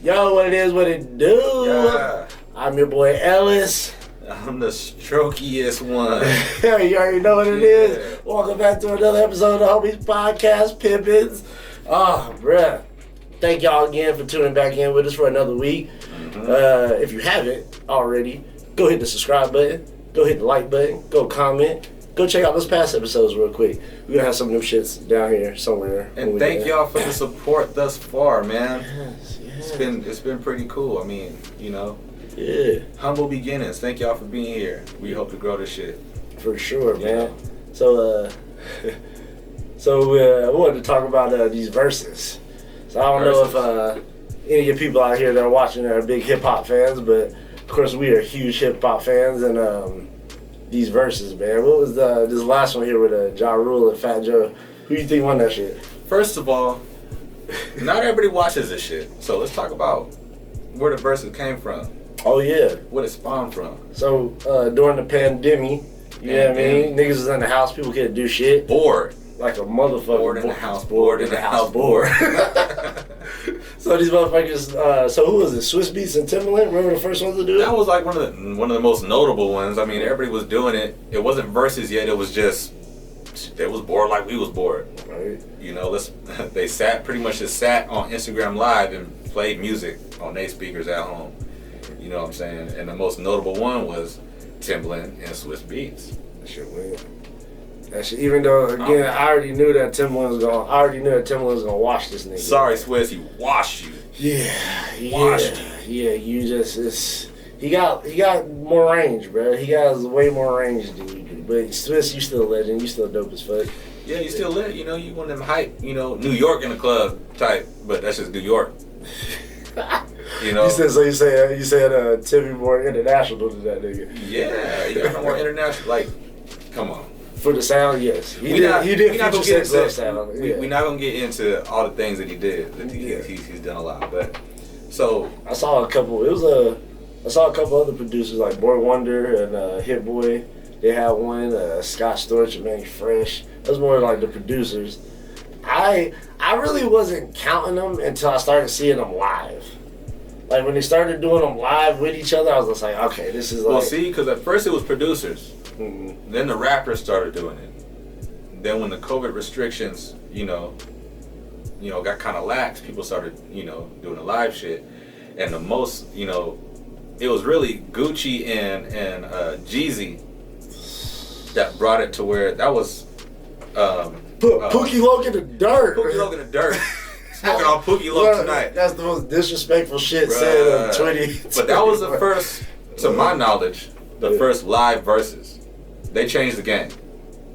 Yo, what it is, what it do? Yeah. I'm your boy Ellis. I'm the strokiest one. You already know what it is. Welcome back to another episode of the Homies Podcast, Pippins. Oh, bruh. Thank y'all again for tuning back in with us for another week. Mm-hmm. If you haven't already, go hit the subscribe button. Go hit the like button. Go comment. Go check out those past episodes real quick. We're going to have some new shits down here somewhere. And thank y'all for the support thus far, man. Yes. It's been pretty cool. I mean, you know. Yeah. Humble beginnings. Thank y'all for being here. We hope to grow this shit. For sure, man. So, I wanted to talk about these verses. So I don't know if any of your people out here that are watching are big hip hop fans, but of course we are huge hip hop fans. And these verses, man. What was this last one here with Ja Rule and Fat Joe? Who you think won that shit? First of all, not everybody watches this shit. So let's talk about where the verses came from. Oh yeah. What it spawned from. So during the pandemic, you know what I mean? Niggas was in the house, people couldn't do shit. Bored. Like a motherfucker. Bored in the house, bored in the house, bored. So these motherfuckers, so who was it? Swiss Beats and Timbaland? Remember the first ones to do it? That was like one of the most notable ones. I mean, everybody was doing it. It wasn't verses yet. It was just, they was bored like we was bored. Right. You know, they pretty much just sat on Instagram Live and played music on their speakers at home. You know what I'm saying? And the most notable one was Timbaland and Swiss Beats. That shit weird. That shit, even though, again, I already knew that Timbaland was gonna wash this nigga. Sorry, Swiss, he washed you. Yeah. You just, he got more range, bro. He got way more range than you do. But Swiss, you still a legend. You still dope as fuck. Yeah, you still lit. You know, you one of them hype, you know, New York in the club type, but that's just New York. You know. You said Timmy more international than that nigga. Yeah, you got more international. Like, come on. For the sound, yes. He did Future Sex Love sound. We're not gonna get into all the things that he did. He's done a lot, but so I saw a couple. I saw a couple other producers like Boy Wonder and Hit Boy. They had one. Scott Storch and Manny Fresh. Those more like the producers. I really wasn't counting them until I started seeing them live. Like when they started doing them live with each other, I was just like, okay, this is like. Well, see, because at first it was producers. Mm-hmm. Then the rappers started doing it. Then when the COVID restrictions, you know, got kind of lax, people started, doing the live shit. And the most, it was really Gucci and Jeezy that brought it to where that was. Put Pookie Loc in the dirt. Pookie Loc in the dirt. Smoking on Pookie Loc tonight. That's the most disrespectful shit said on Twitter. But that was the first, to my knowledge, the first live verses. They changed the game.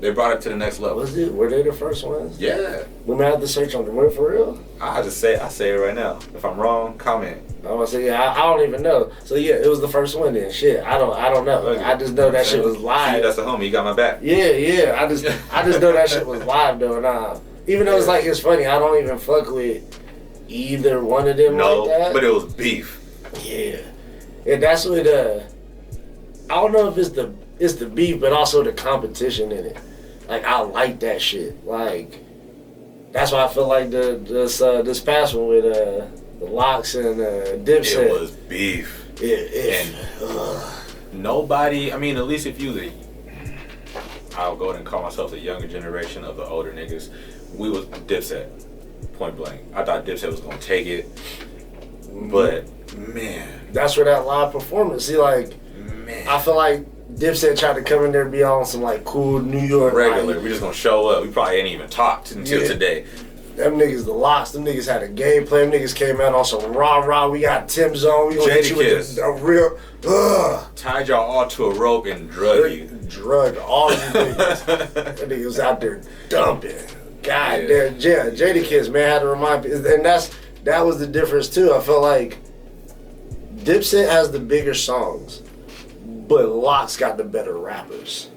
They brought it to the next level. Was it? Were they the first ones? Yeah. We might have to search on the web for real. I say it right now. If I'm wrong, comment. I'm gonna say I don't even know. So yeah, it was the first one then. Shit, I don't know. I just know that shit was live. See, that's the homie. You got my back. Yeah. I just know that shit was live though. And even though it's funny, I don't even fuck with either one of them like that. But it was beef. Yeah, and that's what I don't know if it's the beef, but also the competition in it. Like I like that shit. Like that's why I feel like this past one with the Locks and Dipset. It was beef. Nobody. I mean, at least if you I'll go ahead and call myself the younger generation of the older niggas. We was Dipset, point blank. I thought Dipset was gonna take it, but man, that's where that live performance. See, like, man, I feel like Dipset tried to come in there and be on some like cool New York regular. Like, we just gonna show up. We probably ain't even talked until today. Them niggas, the Locks, them niggas had a game plan. Them niggas came out on some rah. We got Tim Zone. We gonna hit you with a real tied y'all all to a rope and drug you. Drug all you niggas. That niggas out there dumping. God damn, Jadakiss, man, had to remind me, and that was the difference too. I felt like Dipset has the bigger songs, but Locks got the better rappers.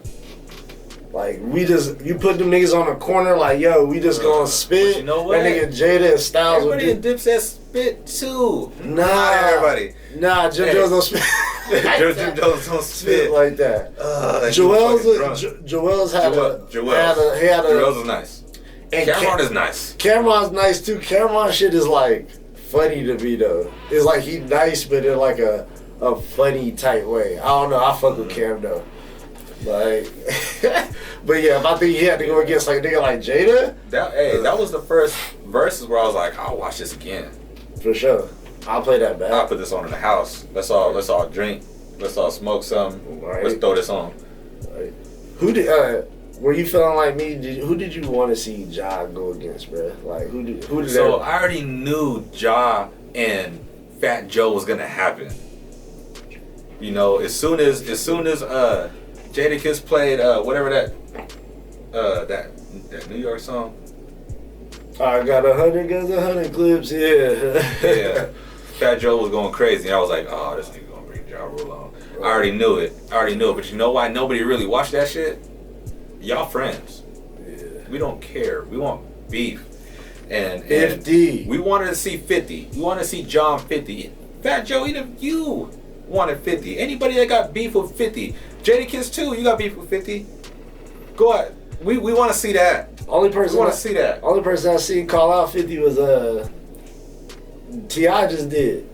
Like you put them niggas on the corner, like yo, we just gonna spit. You know what? That nigga Jada and Styles. Everybody in Dipset spit too. Nah, everybody. Nah, Jim Jones don't spit. Jim Jones don't spit like that. Joel's had Joel's was nice. And Cameron is nice. Cameron's nice too. Cameron shit is like funny to me though. It's like he nice, but in like a funny type way. I don't know. I fuck with Cam though. Like, but yeah, if I think he had to go against like a nigga like Jada. That was the first verses where I was like, I'll watch this again. For sure. I'll play that back. I'll put this on in the house. Let's all drink. Let's all smoke something. Right. Let's throw this on. Right. Who did? Were you feeling like me? Who did you want to see Ja go against, bro? Like who did? So I already knew Ja and Fat Joe was gonna happen. You know, as soon as Jadakiss played whatever that New York song. I got 100 guns, 100 clips. Yeah. Fat Joe was going crazy. I was like, oh, this nigga gonna bring Ja Rule on. I already knew it. But you know why nobody really watched that shit? Y'all friends. Yeah. We don't care. We want beef. And 50. We wanted to see 50. We wanted to see John 50. Fat Joe, even you wanted 50. Anybody that got beef with 50. Jadakiss too, you got beef with 50. Go ahead. We want to see that. Only person want to see that. Only person I seen call out 50 was T.I. just did.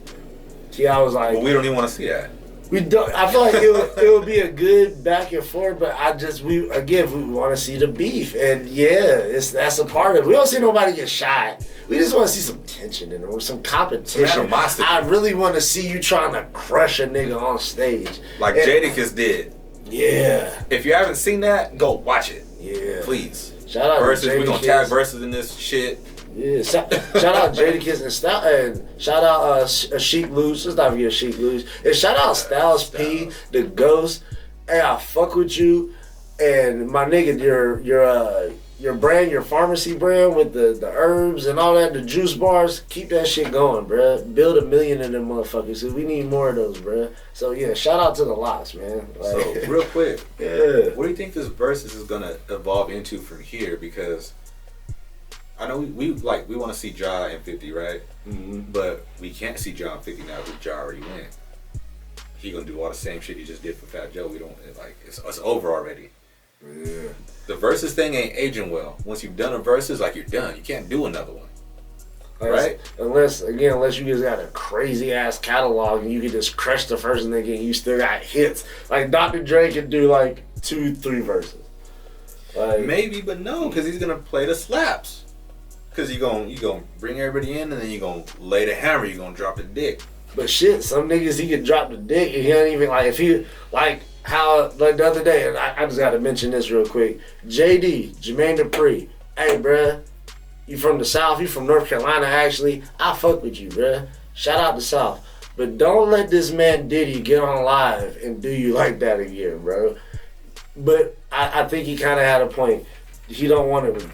T.I. was like, well, we don't even want to see that. We don't. I feel like it would be a good back and forth, but we want to see the beef, and that's a part of it. We don't see nobody get shot. We just want to see some tension in there, some competition. I really want to see you trying to crush a nigga on stage, like Jadakiss did. Yeah. If you haven't seen that, go watch it. Yeah. Please. Shout out Verzuz. Jadakiss. We gonna tag Verzuz in this shit. Yeah, shout out Jadakiss and shout out Sheik Loose. Let's not forget Sheik Loose. And shout out Styles P, the Ghost. Hey, I fuck with you. And my nigga, your brand, your pharmacy brand with the herbs and all that, the juice bars, keep that shit going, bruh. Build 1 million of them motherfuckers. So we need more of those, bruh. So yeah, shout out to the lots, man. Like, so real quick, yeah. What do you think this Verzuz is gonna evolve into from here? Because I know we want to see Ja and 50, right? Mm-hmm. But we can't see Ja and 50 now because Ja already went. He gonna do all the same shit he just did for Fat Joe. We don't it's over already. Yeah. The Verzuz thing ain't aging well. Once you've done a Verzuz, like you're done. You can't do another one. Right? Unless you just got a crazy ass catalog and you can just crush the first nigga and you still got hits. Like Dr. Dre could do like 2-3 verses. Like, maybe, but no, because he's gonna play the slaps. Because you gonna bring everybody in and then you gonna lay the hammer. You gonna drop the dick. But shit, some niggas he could drop the dick and he don't even like if he like how like the other day. And I just gotta mention this real quick. JD Jermaine Dupri, hey bruh, you from the South? You from North Carolina? Actually, I fuck with you, bruh. Shout out the South, but don't let this man Diddy get on live and do you like that again, bro. But I think he kind of had a point. He don't want it with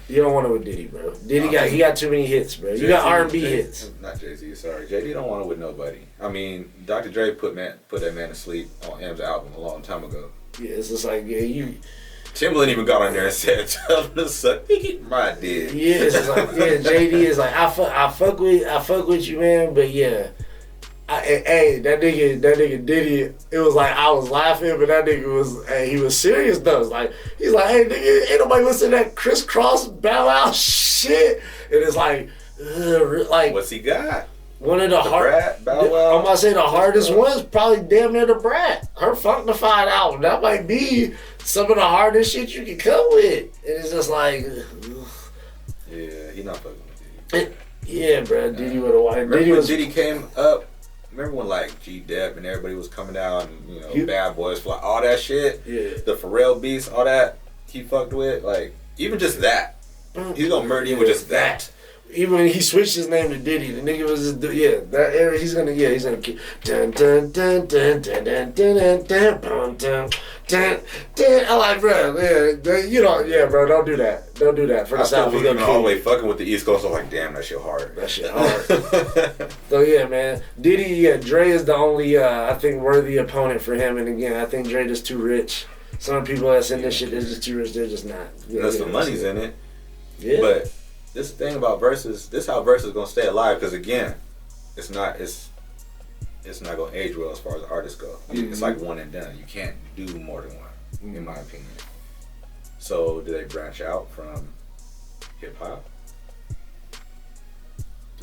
Diddy, bro. He got too many hits, bro. You got R&B hits. Not Jay-Z, sorry. JD don't want it with nobody. I mean, Dr. Dre put that man to sleep on M's album a long time ago. Yeah, it's just like Timbaland even got on there and said, "Tell him to suck my dick." Yeah, it's just like JD is like I fuck with you, man. But yeah, that nigga Diddy. It was like I was laughing, but that nigga he was serious though. It's like he's like, hey nigga, ain't nobody listen to that crisscross bow out shit. And it's like what's he got? One of the hardest. I'm about to say the hardest ones, probably damn near the Brat. Her Funknified album. That might be some of the hardest shit you can come with. And it's just like, yeah, he not fucking with Diddy. Yeah, bro. Diddy would have won. Remember when Diddy came up? Remember when like G-Dep and everybody was coming out and Bad Boys Fly, all that shit? Yeah. The Pharrell beats, all that he fucked with, like even just that. He's gonna murder you with just that. Even when he switched his name to Diddy, the nigga was just that era. He's gonna keep dun dun dun dun dun dun dun dun dun dun dun. I like, bro, bro, don't do that. Don't do that for the South. He's gonna all the way fucking with the East Coast. I'm like, damn, that shit hard. That shit hard. So yeah, man, Diddy, Dre is the only I think worthy opponent for him. And again, I think Dre is too rich. Some people that's in this shit is just too rich. They're just not. Unless the money's in it. Yeah. But this thing about Verzuz, this is how Verzuz is gonna stay alive. Because again, it's not gonna age well as far as artists go. Mm-hmm. It's like one and done. You can't do more than one, in my opinion. So do they branch out from hip hop?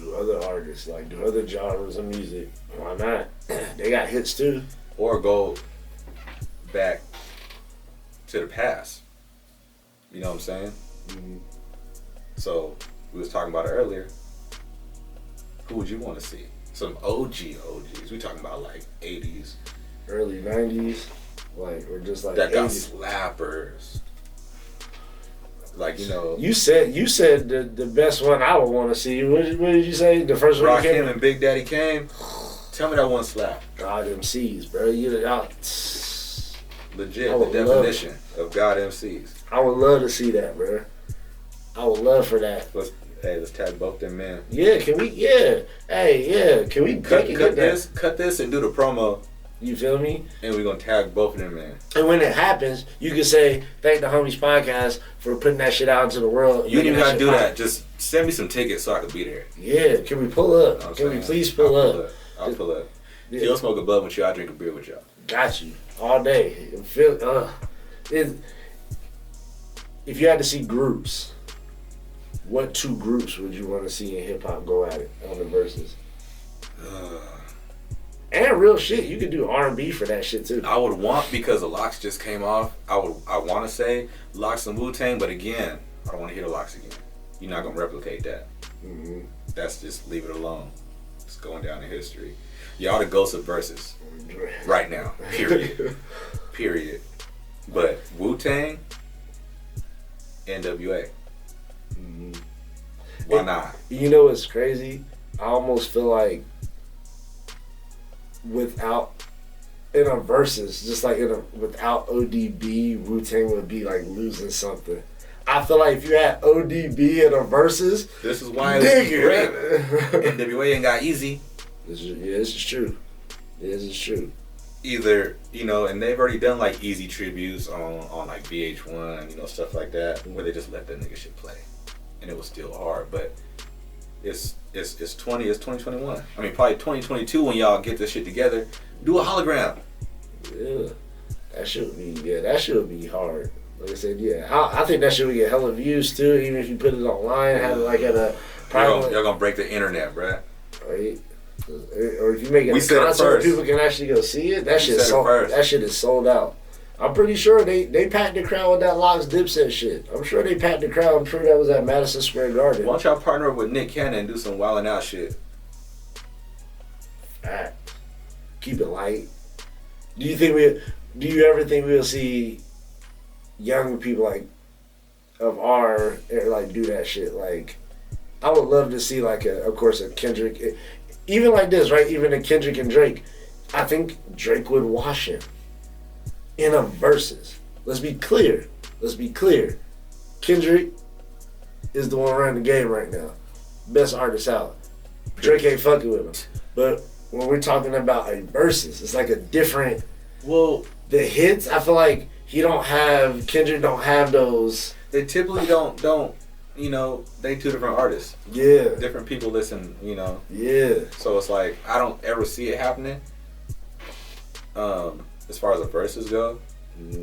do other artists, like do other genres of music. Why not? They got hits too. Or go back to the past. You know what I'm saying? Mm-hmm. So we was talking about it earlier. Who would you want to see? Some OGs. We talking about like 80s, early 90s, like, or just like that got 80s. slappers. Like, you know, You said the best one I would want to see. What did you say? The first one that came? Rakim and Big Daddy Kane. Tell me that one slap. God MCs, bro. Legit, I the would definition of God MCs. I would love to see that, bro. I would love for that. Let's tag both them men. Yeah, can we? Yeah, hey, yeah, can we Cut get this and do the promo, You feel me? and we're gonna tag both of them men. And when it happens, you can say thank the Homies Podcast for putting that shit out into the world. You didn't even gotta do that. Just send me some tickets so I can be there. Yeah, can we pull up? You know Can we please pull up? I'll pull up. Yeah. You'll smoke a bud with you. I drink a beer with y'all. Got you all day. If you had to see groups, what two groups would you want to see in hip hop go at it on the Verzuz? And real shit, you could do R&B for that shit too. I would want, because the Locks just came off, I want to say Locks and Wu-Tang, but again, I don't want to hear the Locks again. You're not gonna replicate that. Mm-hmm. That's just leave it alone. It's going down in history. Y'all the ghosts of Verzuz right now. Period. Period. But Wu-Tang, NWA. Mm-hmm. Why not? You know what's crazy? I almost feel like without in a Verzuz, just like without ODB, Wu-Tang would be like losing something. I feel like if you had ODB in a Verzuz, this is why it was great. NWA ain't got easy. This is true. This is true. Either, you know, and they've already done like easy tributes on like VH1, you know, stuff like that, where they just let that nigga shit play, and it was still hard. But it's 2021. I mean, probably 2022 when y'all get this shit together. Do a hologram. Yeah, that shit would be That shit would be hard. Like I said, yeah, I think that shit would get hella views too. Even if you put it online, have it like at a private. Y'all gonna break the internet, bruh. Right. Or if you make it a concert where people can actually go see it, that shit is sold out. I'm pretty sure they packed the crowd with that Locks Dipset shit. I'm sure they packed the crowd. I'm sure that was at Madison Square Garden. Why don't y'all partner up with Nick Cannon and do some wildin' out shit? Fact. Keep it light. Do you ever think we'll see young people like of our like do that shit? Like, I would love to see like of course a Kendrick, even like this, right? Even a Kendrick and Drake. I think Drake would wash him in a Verzuz. Let's be clear. Kendrick is the one running the game right now. Best artist out. Drake ain't fucking with him. But when we're talking about a Verzuz, it's like a different. Well, the hits, I feel like Kendrick don't have those. They typically don't. You know, they two different artists. Yeah. Different people listen, you know. Yeah. So it's like, I don't ever see it happening. As far as the verses go,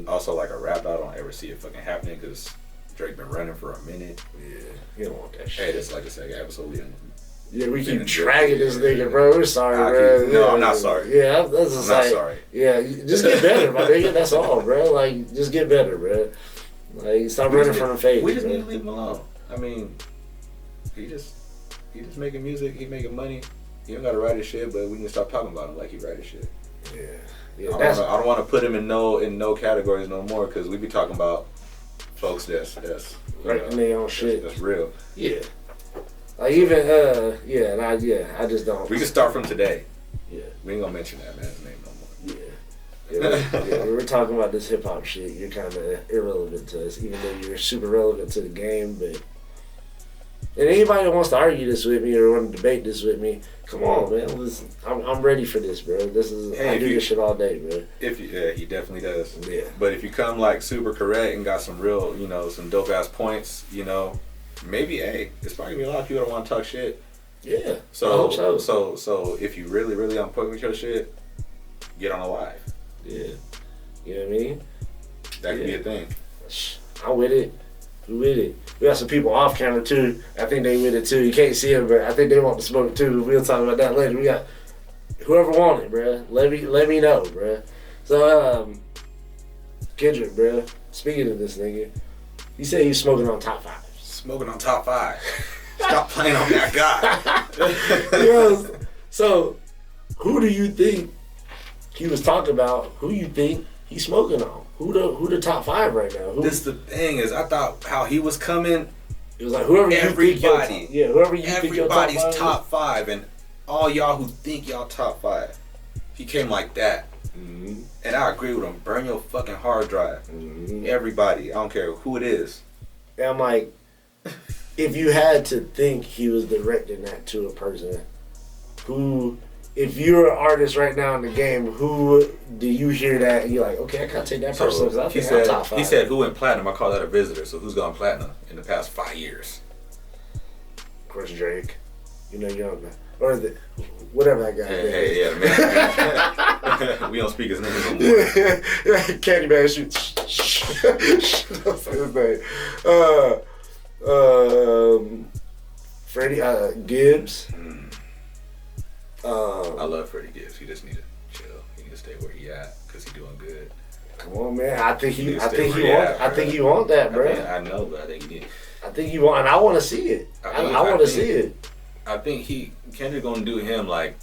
also like a rap, I don't ever see it fucking happening because Drake been running for a minute. Yeah. You don't want that shit. Hey, that's like a second episode. We keep dragging this nigga, bro. We're sorry, bro. I'm not sorry. Yeah, that's just I'm not sorry. Yeah, just get better, my nigga. That's all, bro. Like, just get better, bro. Like, stop running from the face. We just need to leave him alone. I mean, he just making music. He making money. He don't gotta write his shit, but we need to stop talking about him like he write his shit. Yeah. I don't want to put him in no categories no more because we be talking about folks that's writing their own shit. That's real. Yeah. Like even I just don't. We can start from today. Yeah. We ain't gonna mention that man's name no more. Yeah, when we're talking about this hip hop shit, you're kind of irrelevant to us, even though you're super relevant to the game. But and anybody that wants to argue this with me or want to debate this with me, come on, man. Listen, I'm ready for this, bro. I do this shit all day, bro. He definitely does. Yeah. But if you come like super correct and got some real, you know, some dope ass points, you know, maybe it's probably gonna be a lot of people that want to talk shit. Yeah. So if you really on point with your shit, get on a live. Yeah. You know what I mean? That could be a thing. I'm with it. Who with it? We got some people off camera too. I think they with it too. You can't see them, but I think they want to smoke too. We'll talk about that later. We got whoever want it, bruh. Let me know, bruh. So, Kendrick, bruh. Speaking of this nigga, he said he's smoking on top 5. Smoking on top 5. Stop playing on that guy. Yo, so who do you think he was talking about? Who you think he's smoking on? Who the top 5 right now? This the thing is, I thought how he was coming. It was like whoever everybody, whoever you think your everybody's top 5, and all y'all who think y'all top 5. He came like that, and I agree with him. Burn your fucking hard drive. Everybody, I don't care who it is. And I'm like, if you had to think he was directing that to a person, who? If you're an artist right now in the game, who do you hear that and you're like, okay, I gotta take that person because I think I'm top 5. He said, who went platinum? I call that a visitor. So who's gone platinum in the past 5 years? Of course, Drake. You know, you don't know. Or whatever that guy is. Hey, man. We don't speak his name no more. Candyman shoots. Don't say his name. Freddie Gibbs. I love Freddie Gibbs. He just need to chill. He need to stay where he at because he doing good. Come on, man. I think he want that, bro. I know, but I think he need. I think he want, and I want to see it. I want to see it. I think Kendrick gonna do him like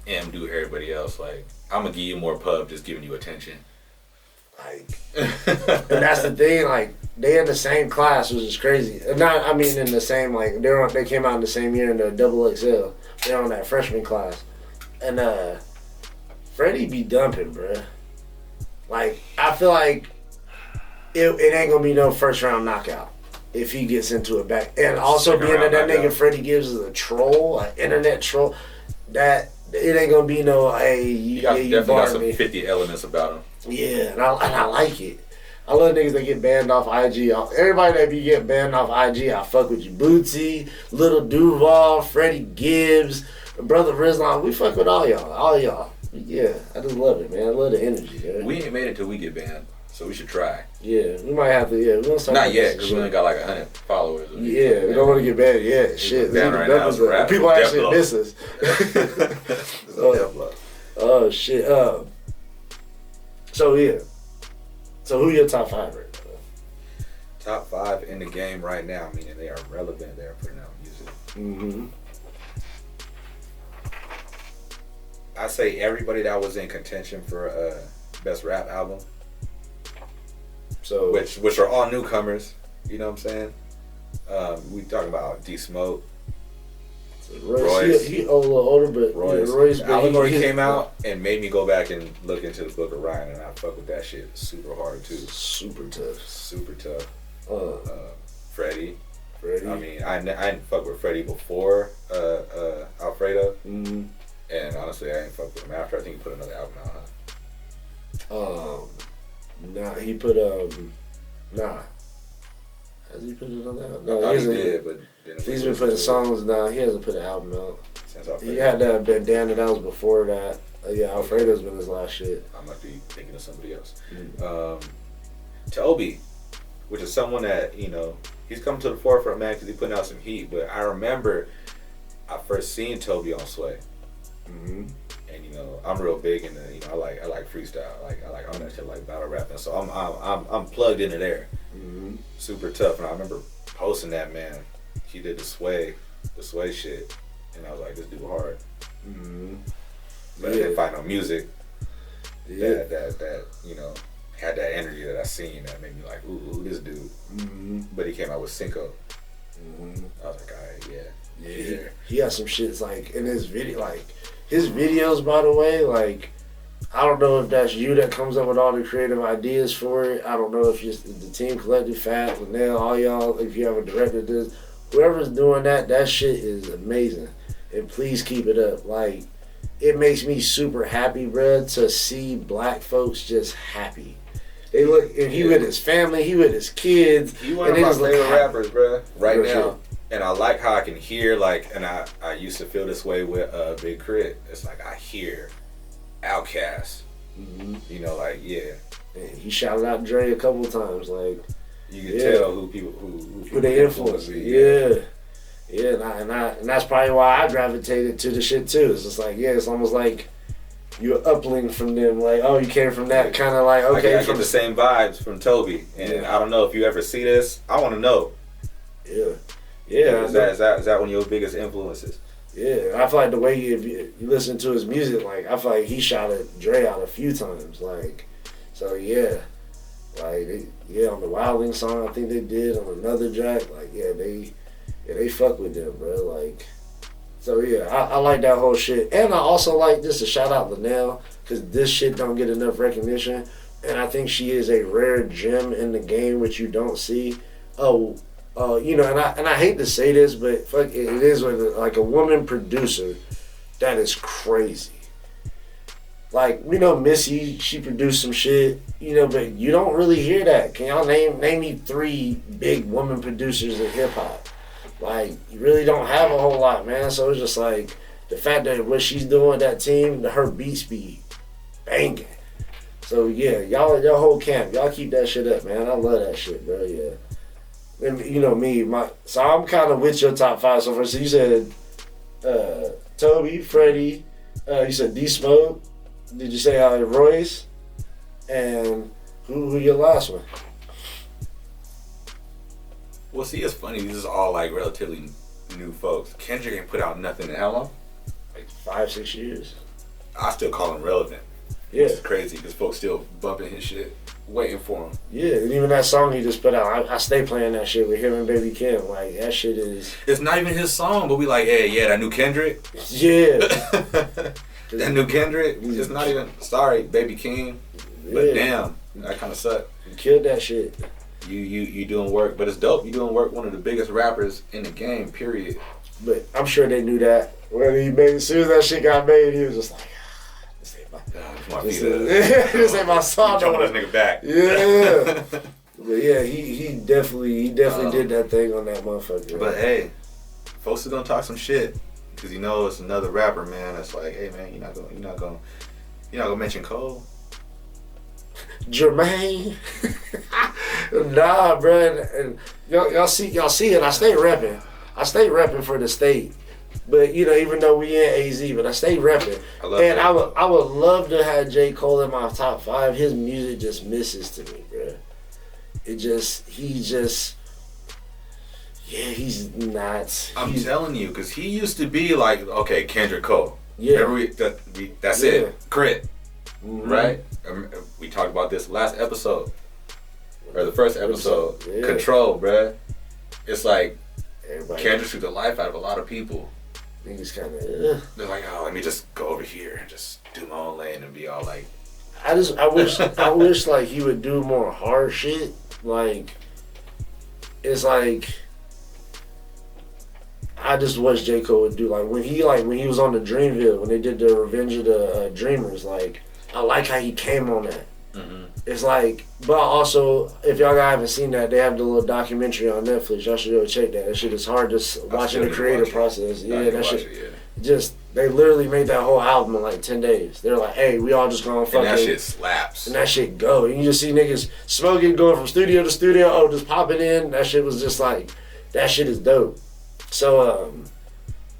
M do everybody else. Like, I'm gonna give you more pub, just giving you attention. Like, and that's the thing. Like, they in the same class, which is crazy. Not, I mean, in the same like they came out in the same year in the XXL. They're on that freshman class, and Freddie be dumping, bruh. Like, I feel like it ain't gonna be no first round knockout if he gets into it back. And also being that nigga Freddie Gibbs is a troll, an internet troll, that it ain't gonna be no, hey, you definitely got some 50 elements about him. Yeah, and I like it. I love niggas that get banned off IG. Everybody that be getting banned off IG, I fuck with you. Bootsy, Lil Duval, Freddie Gibbs, Brother Rizlan, we fuck with all y'all. Yeah, I just love it, man. I love the energy. Man. We ain't made it till we get banned, so we should try. Yeah, we might have to. Yeah, we don't start. Not yet, because we only got like 100 followers. Yeah, we don't want to get banned yet. Shit, right now, people actually miss us. Oh shit. So yeah. So who your top 5 right now? Top 5 in the game right now, meaning they are relevant. They are putting out music. I say everybody that was in contention for best rap album. So which are all newcomers. You know what I'm saying? We talking about D Smoke. Royce. He a little older, but Royce. Yeah, Royce. Allegory came out and made me go back and look into the Book of Ryan, and I fuck with that shit super hard too. Super tough. Freddie. I mean, I didn't fuck with Freddie before Alfredo, and honestly, I didn't fuck with him after. I think he put another album out. Nah, he put nah. Has he put another album? No, he did, but he's been putting songs. Nah, he hasn't put an album out. He had that bandana that was before that. Yeah, Alfredo's been his last shit. I might be thinking of somebody else. Toby, which is someone that, you know, he's come to the forefront, man, because he's putting out some heat. But I remember I first seen Toby on Sway. And you know, I'm real big into, you know, I like freestyle, I like all that shit, like battle rapping. So I'm plugged into there. Super tough. And I remember posting that, man. He did the sway shit, and I was like, this dude hard. But I didn't find no music that you know had that energy that I seen that made me like, ooh, this dude. But he came out with Cinco. I was like, all right, yeah. He has some shit like in his video, like his videos, by the way, like I don't know if that's you that comes up with all the creative ideas for it. I don't know if the team collective, Fat, Linnell, all y'all, if you have a director this, whoever's doing that shit is amazing. And please keep it up. Like, it makes me super happy, bruh, to see black folks just happy. They look, and he with his family, he with his kids. He one of my favorite rappers, bruh, right now. Sure. And I like how I can hear, like, and I used to feel this way with Big Crit. It's like I hear Outkast. You know, like, yeah. And he shouted out Dre a couple times, like. You can tell who people they influence. Yeah, and that's probably why I gravitated to the shit too. It's just like, it's almost like you're uplink from them. Like, oh, you came from that kind of like, okay. I get the same vibes from Toby, and I don't know if you ever see this. I want to know. Yeah. Is that one of your biggest influences? Yeah, I feel like the way you listen to his music, like I feel like he shot Dre out a few times, like, so yeah, like on the Wilding song I think they did on another track, like they fuck with them, bro, like, so yeah, I like that whole shit, and I also like just to shout out Linnell because this shit don't get enough recognition, and I think she is a rare gem in the game which you don't see. And I hate to say this, but fuck, it is like a woman producer that is crazy. Like, we know Missy, she produced some shit, but you don't really hear that. Can y'all name me 3 big woman producers of hip hop? Like, you really don't have a whole lot, man. So it's just like the fact that what she's doing, that team, her beats be banging. So yeah, y'all whole camp, y'all keep that shit up, man. I love that shit, bro. Yeah. And so I'm kind of with your top 5 so far. So you said Toby, Freddie, you said D Smoke. Did you say Royce? And who your last one? Well, see, it's funny. These is all like relatively new folks. Kendrick ain't put out nothing in how long? Like 5-6 years. I still call him relevant. Yeah, it's crazy because folks still bumping his shit, waiting for him. Yeah, and even that song he just put out, I stay playing that shit with him and Baby Kim. Like, that shit is... It's not even his song, but we like, hey, yeah, that new Kendrick. Yeah. That new Kendrick. It's not even... Sorry, Baby Kim. But damn, that kind of sucked. You killed that shit. You doing work, but it's dope. You doing work one of the biggest rappers in the game, period. But I'm sure they knew that. When he made, as soon as that shit got made, he was just like... This ain't my song. Jumping this nigga back. Yeah. But yeah, he definitely did that thing on that motherfucker. But hey, folks are gonna talk some shit because it's another rapper, man. That's like, hey man, you're not gonna mention Cole. Jermaine. Nah, bro. And y'all see it. I stay repping for the state. But even though we in AZ, but I stay repping. I would love to have J. Cole in my top 5. His music just misses to me, bro. He's not. I'm telling you, because he used to be like, okay, Kendrick Cole. Yeah. Remember that's it. Crit. Mm-hmm. Right? We talked about this last episode. Or the first episode. Yeah. Control, bro. It's like Kendrick took the life out of a lot of people. Niggas kind of. They're like, let me just go over here and just do my own lane and be all like. I wish like he would do more hard shit. Like, it's like. I just wish J. Cole would do when he was on the Dreamville when they did the Revenge of the Dreamers. Like, I like how he came on that. Mm-hmm. It's like, but also, if y'all haven't seen that, they have the little documentary on Netflix. Y'all should go check that. That shit is hard just watching the creative process. Yeah, that shit. Just, they literally made that whole album in like 10 days. They're like, hey, we all just gonna fucking. And that shit slaps. And that shit go. And you just see niggas smoking, going from studio to studio, just popping in. That shit was just like, that shit is dope. So,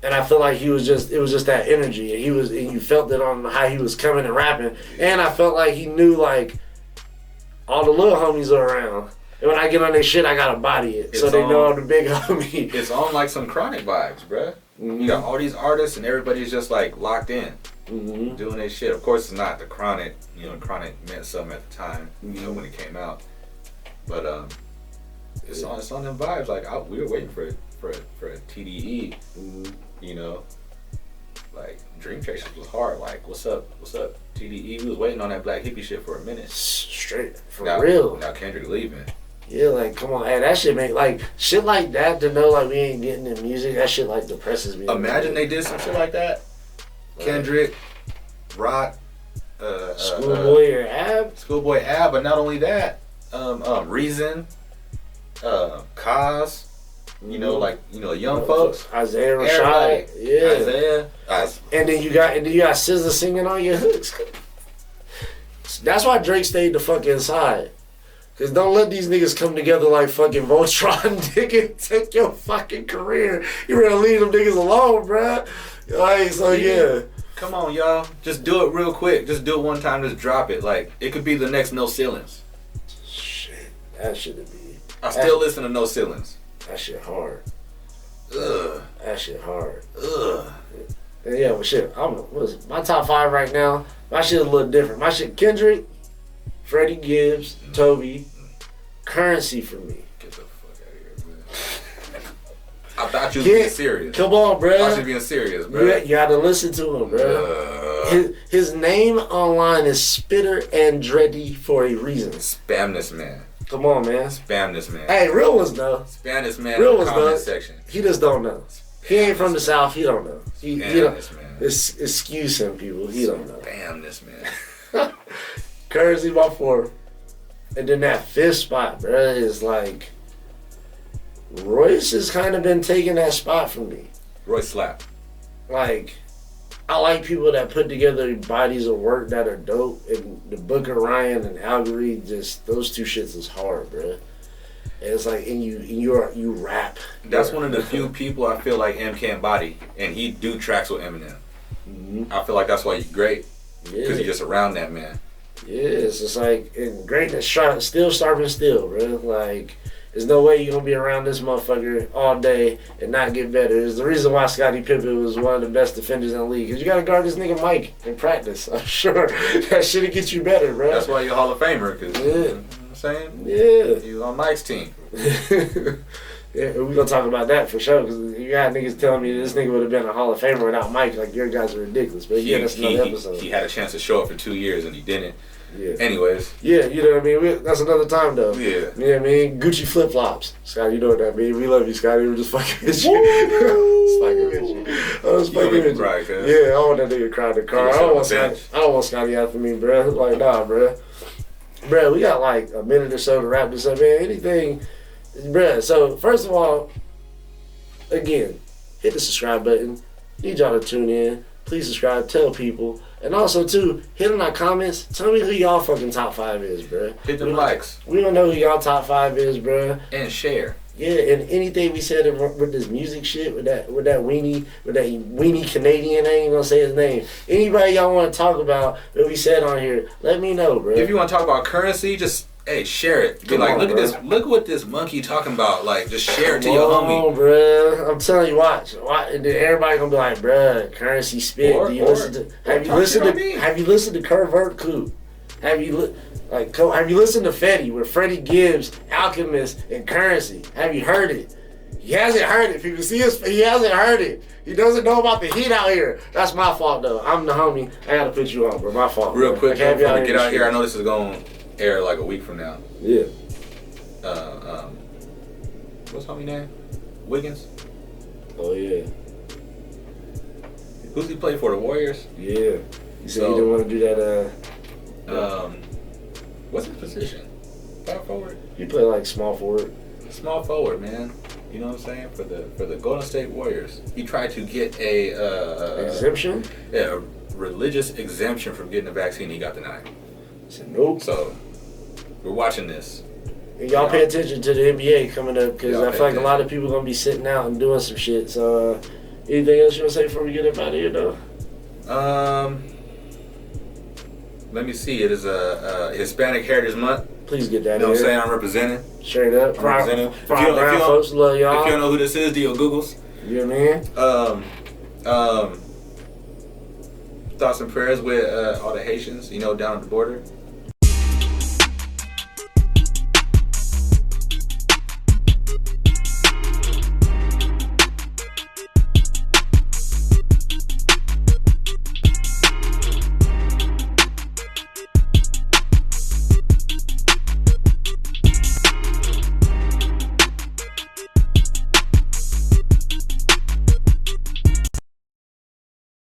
and I feel like it was just that energy. And you felt it on how he was coming and rapping. And I felt like he knew like, all the little homies are around. And when I get on their shit, I gotta body it. So they know I'm the big homie. It's on like some Chronic vibes, bruh. Mm-hmm. You got all these artists and everybody's just like locked in. Mm-hmm. Doing their shit. Of course it's not the Chronic. Chronic meant something at the time, when it came out. But it's on them vibes. Like we were waiting for a TDE. Mm-hmm. Like Dream Chasers was hard. Like, what's up, TDE? We was waiting on that Black Hippie shit for a minute. Straight real. Now Kendrick leaving. Yeah, like, come on, hey, that shit make like shit like that to know like we ain't getting the music. That shit like depresses me. Imagine they did some shit like that. Kendrick, Rock, Schoolboy or Ab. Schoolboy Ab, but not only that, Reason, Cos. Young folks. Isaiah Rashad. Yeah. Isaiah. And then you got SZA singing on your hooks. That's why Drake stayed the fuck inside. Cause don't let these niggas come together like fucking Voltron, nigga. Take your fucking career. You better leave them niggas alone, bruh. Like, so yeah. Come on, y'all. Just do it real quick. Just do it one time. Just drop it. Like, it could be the next No Ceilings. Shit, that shouldn't be. I still listen to No Ceilings. That shit hard. Ugh. That shit hard. Ugh. And yeah, but shit, my top 5 right now, my shit a little different. My shit, Kendrick, Freddie Gibbs, Toby, Currency for me. Get the fuck out of here, man. I thought you was being serious. Come on, bro. I thought you was being serious, bro. You gotta listen to him, bro. His name online is Spitter Andretti for a reason. Spam this man. Come on, man. Spam this man. Hey, real ones though. Spam this man real in the ones comment though. section. He just don't know. He ain't from the South. He don't know. He don't. This man. Excuse him, people. He don't know. Spam this man. Currency by 4. And then that 5th spot, bro, is like Royce has kind of been taking that spot from me. Royce slap. Like, I like people that put together bodies of work that are dope. And the Booker Ryan and Algory, just those two shits is hard, bro. And it's like, and you rap. That's one of the few people I feel like M can't body, and he do tracks with Eminem. Mm-hmm. I feel like that's why he's great, because you're just around that man. Yeah, it's just like, and greatness still sharpens still, bro. Like, there's no way you're gonna be around this motherfucker all day and not get better. It's the reason why Scottie Pippen was one of the best defenders in the league. Cause you gotta guard this nigga Mike in practice. I'm sure that shit'll get you better, bro. That's why you're a Hall of Famer, cause yeah. You know what I'm saying? Yeah. You was on Mike's team. Yeah, we're gonna talk about that for sure. Cause you got niggas telling me this nigga would have been a Hall of Famer without Mike. Like, your guys are ridiculous. But yeah, that's another episode. He had a chance to show up for 2 years and he didn't. Yeah. Anyways. Yeah, you know what I mean? That's another time, though. Yeah. You know what I mean? Gucci flip-flops. Scotty, you know what that means. We love you, Scotty. We're just fucking with you. Just fucking with you. I was fucking with you. Cry, cuz. Yeah, I want that nigga cry in the car. I don't want Scotty after me, bro. Like, nah, bro. Bro, we got like a minute or so to wrap this up, man. Anything, bro. So, first of all, again, hit the subscribe button. Need y'all to tune in. Please subscribe. Tell people. And also, too, hit in our comments. Tell me who y'all fucking top 5 is, bro. Hit them likes. We don't know who y'all top 5 is, bro. And share. Yeah, and anything we said with this music shit, with that weenie Canadian, I ain't gonna say his name. Anybody y'all want to talk about that we said on here, let me know, bro. If you want to talk about currency, just share it. Be like, look at this. Look what this monkey talking about. Like, just share it to your homie. Come on, bro. I'm telling you, watch. And then everybody gonna be like, bro, Currency spit. Have you listened to Covert Coup? Have you listened to Fetty with Freddie Gibbs, Alchemist, and Currency? Have you heard it? He hasn't heard it. People see us. He hasn't heard it. He doesn't know about the heat out here. That's my fault, though. I'm the homie. I gotta put you on, bro. My fault. Real quick, before we get out here, shit. I know this is going to air like a week from now. Yeah. What's homie name? Wiggins? Oh, yeah. Who's he play for? The Warriors? Yeah. You said you didn't want to do that, what's his position? Power forward? You play like small forward. Small forward, man. You know what I'm saying? For the Golden State Warriors. He tried to get a exemption? Yeah, a religious exemption from getting the vaccine. He got denied. I said nope. So we're watching this. And y'all pay attention to the NBA coming up, because I feel like a lot of people gonna be sitting out and doing some shit. So anything else you wanna say before we get up out of here, though? Let me see. It is a Hispanic Heritage Month. Please get that. You know what I'm saying? I'm representing. Straight up. I'm representing. If you don't know who this is, do your Googles. You know what I mean? Thoughts and prayers with all the Haitians, down at the border.